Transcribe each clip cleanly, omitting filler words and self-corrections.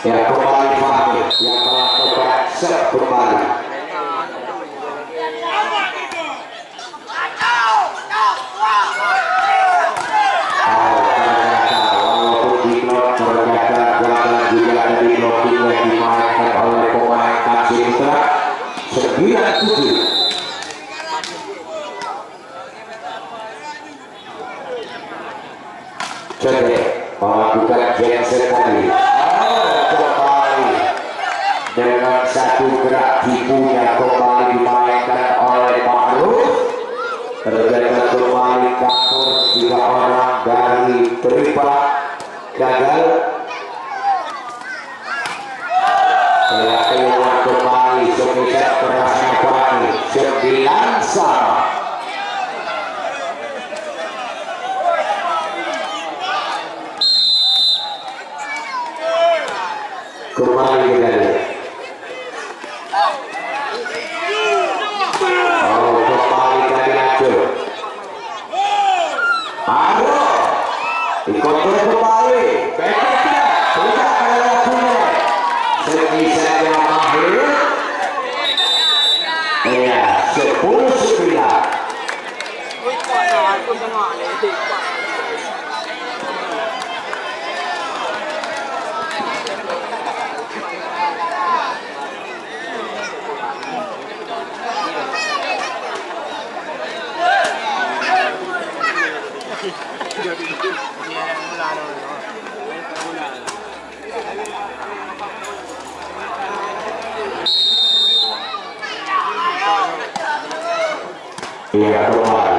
Ya kembali Fahmi yang telah set kembali Sede melakukan geser kali. Kembali dengan satu gerak tipunya kembali dimainkan oleh Ma'ruf. Ternyata kembali kapur juga orang dari Tripa gagal. Keluar kembali semisal kerasnya kembali 9 sama. Kembali kembali. Kembali kali aja. Ayo, ikut kembali. Bekatnya, tidak kalah punya. Sebisa yang mahir. Iya, 10-9. Iya, kembali.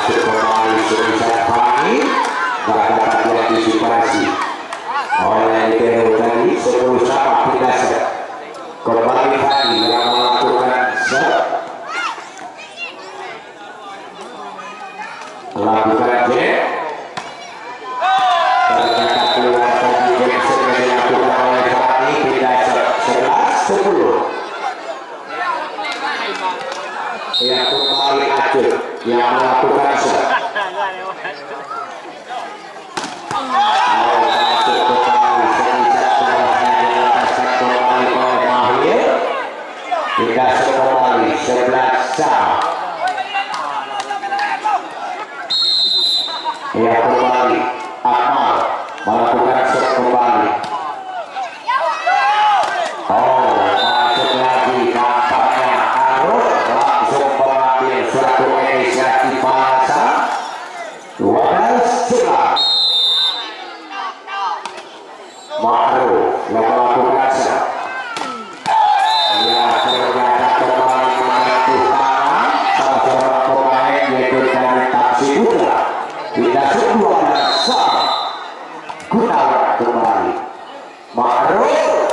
Kembali sebisa pagi, gak dapat diantisipasi oleh Tero tadi. 10 sama tidak set. Kembali tadi yang melakukan set, lakukan jab. Ternyata keluar tadi jab set yang dilakukan oleh Fani tidak set. 11-10. Ya, kembali Acul yang melakukan set. Masuk kembali semisal kerasnya diataskan kembali oleh Mahir. Tidak kembali 11 sama. Ya, kembali Akmal melakukan set kembali. Masuk lagi nampaknya Arul langsung mengambil suatu inisiatif masa. 12-11. Ma'ruf yang melakukan set. Ya, ternyata kembali menyentuh tangan salah seorang pemain yaitu dari Taksi Putra. Tidak 12 sama. Gunawan kembali. Ma'ruf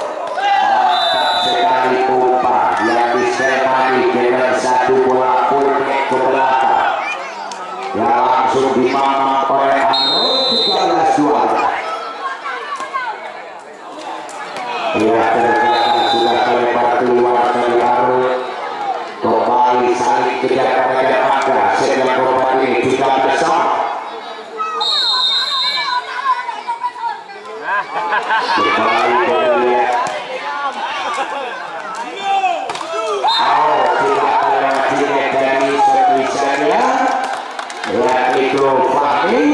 sekali umpan yang disemani dengan satu bola pulpek ke belakang yang langsung dimamam oleh Arul. 13-12. Ya, ternyata sudah terlebar keluar dari Arul. Kembali saling kejar mereka ada setiap korban ini tidak bersama. Kembali kemudian tidak terlewati dari sebisanya yaitu Fahmi.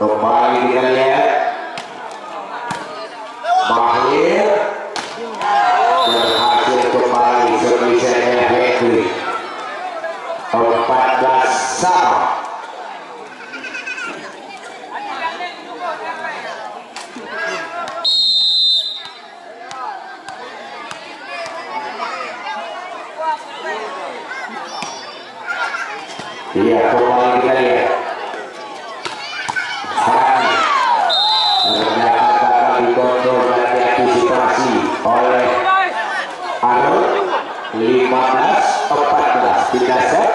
Kembali kita lihat Mahir berhasil kembali sebisanya Hekri. 14 sama. Iya, kembali kita lihat Fahmi ternyata bakal dikontrol dan diantisipasi oleh Arul. 15-14 tidak set.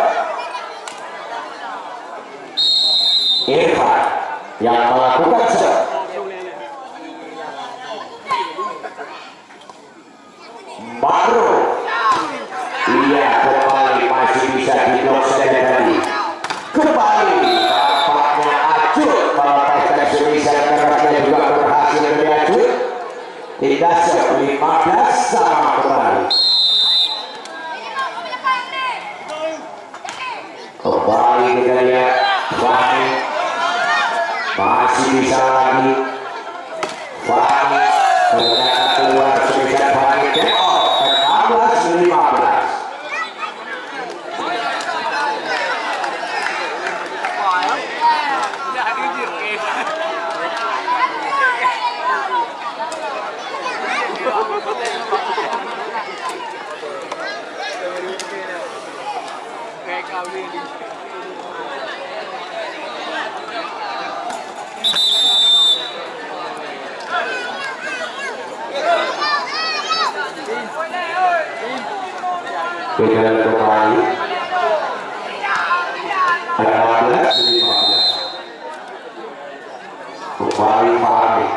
Irfan yang melakukan set. Ma'ruf. Iya, kembali masih bisa diblok saja tadi. Kembali nampaknya Acul melepaskan sebisa kerasnya juga berhasil dari Acul. Tidak set. 15 sama kembali. Kembali kita lihat Fahmi masih bisa lagi. Fahmi ternyata keluar sebisa Fahmi. Dengan kembali 16-15 kembali Fahmi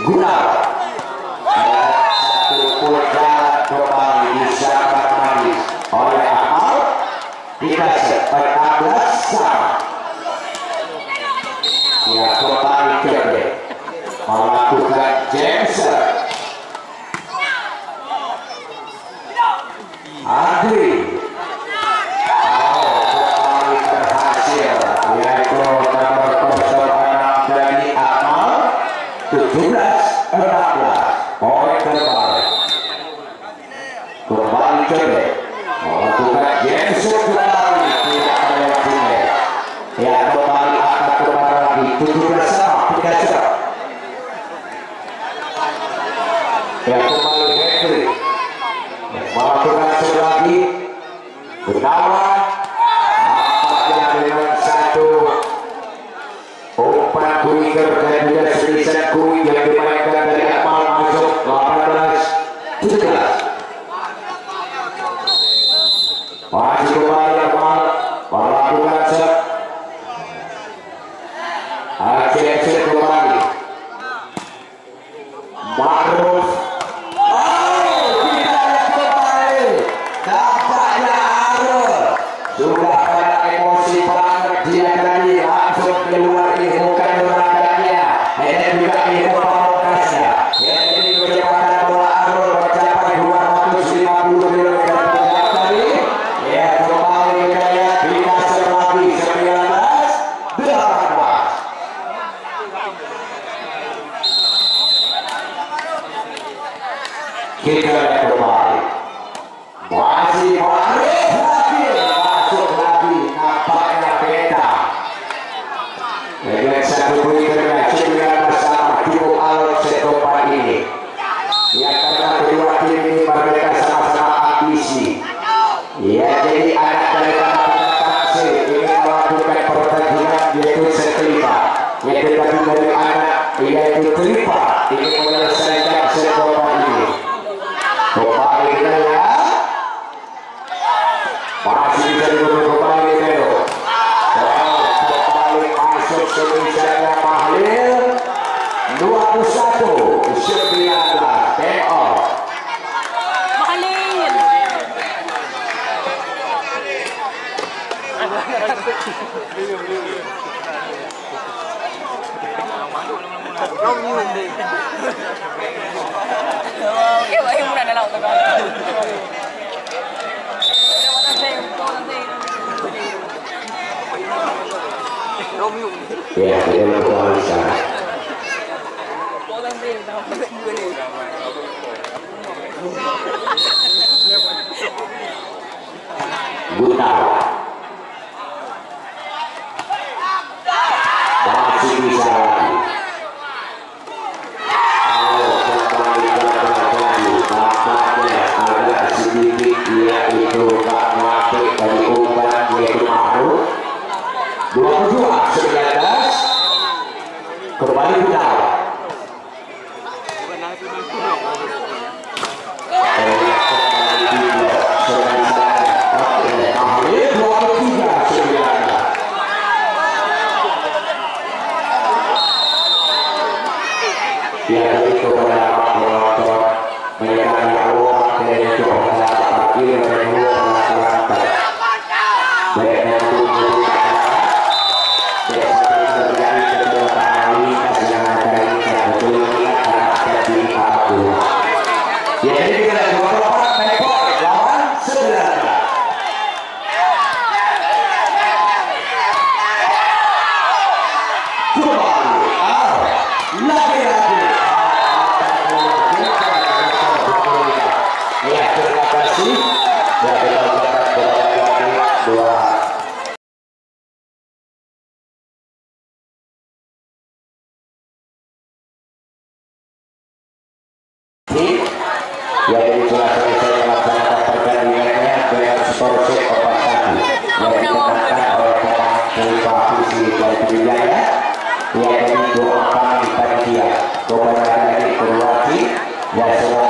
Gunawan satu putaran kembali disabar manis oleh Amal dikasih 16 sama ya kembali Kebe melakukan Jameson Andri kembali berhasil yaitu nomor 06 dari Amal 17-16 poin terbalik kembali Kebe melakukan Jameson kembali tidak melewatinya ya kembali akan kembali lagi 17 sama 3 serang ya kembali Henry melakukan sekali lagi Gunawan nampaknya dengan satu umpan kuiker dan juga serisan kui yang dimainkan dari Amal masuk 18-17 masih kembali Amal melakukan set ACC kembali Ma'ruf sudah pada emosi banget dia tadi langsung keluar ini bukan olahragannya ini juga ini pamungkasnya jadi kecepatan bola Arul mencapai 250 km per jam tadi ya kembali gaya dinasir lagi 19-18 kita lihat kembali masih masuk lagi nampaknya beda dengan satu kuikernya 9 bersama cukup alot setopan ini ya karena kedua tim ini mereka sama-sama ambisi ya jadi anak dari taksi ingin melakukan pertandingan yaitu setripa yang tetapi dari anak yaitu tripa ingin menyelesaikan setopan ini kembali kita ya masih bisa digunakan kembali Melo kembali masuk semisalnya Mahlil 21-19 TO Mahlil ya kita lakukan di sana Gunawan masih bisa lagi kembali nampaknya agak sedikit yaitu tak ngapik dari umpan yaitu Ma'ruf 22-19 kembali Gunawan ya itu beberapa penonton mereka uang dari Jakarta parkir dan uang masyarakat baik nanti terjadi kedua kali yang dari betul karena ada di Papua ya jadi kita dua lawan Mekor lawan 19 lagi-lagi ya terima kasih ya kita ucapkan kembali dua ya jadi telah selesai melaksanakan pertandingannya dengan skor 4-1 Sriwijaya ya, jadi doa kami pada dia kepada adik-adik Purwati ya, semoga